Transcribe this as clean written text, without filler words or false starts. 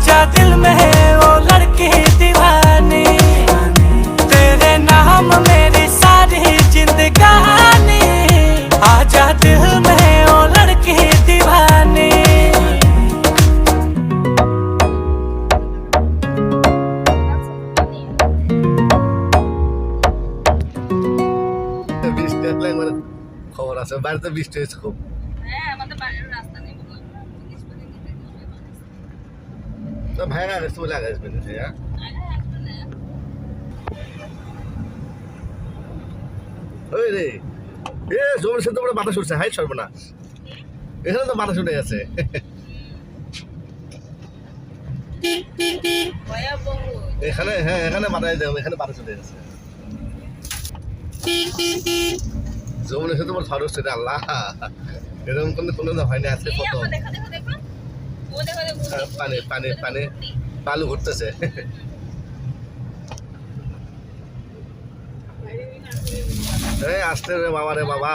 आजा दिल में वो लड़की दीवानी, तेरे नाम मेरी सारी जिंदगानी, आजा दिल में वो लड़की दीवानी। বৃষ্টি আসলে একবার খবর আছে, বাড়িতে বৃষ্টি হয়েছে খুব। হ্যাঁ আমাদের বাড়ির রাস্তা নেই তো ভাইরা আসতে বলে আগে আসবেন, হ্যাঁ ওই রে এ জমির সাথে পুরো বাতাস উঠছে, হাই সর্বনাশ, এখানে তো বাতাস উঠে গেছে। এখানে হ্যাঁ এখানে বাতাস দেবো, এখানে বাতাস উঠে গেছে। জমির সাথে পুরো ঝড় উঠছে রে আল্লাহ, এরকম কোনো হয়নি আজকে কত পানি পানি পানি বালু ঘুরতেছে। এই আসতে রে বাবা রে বাবা।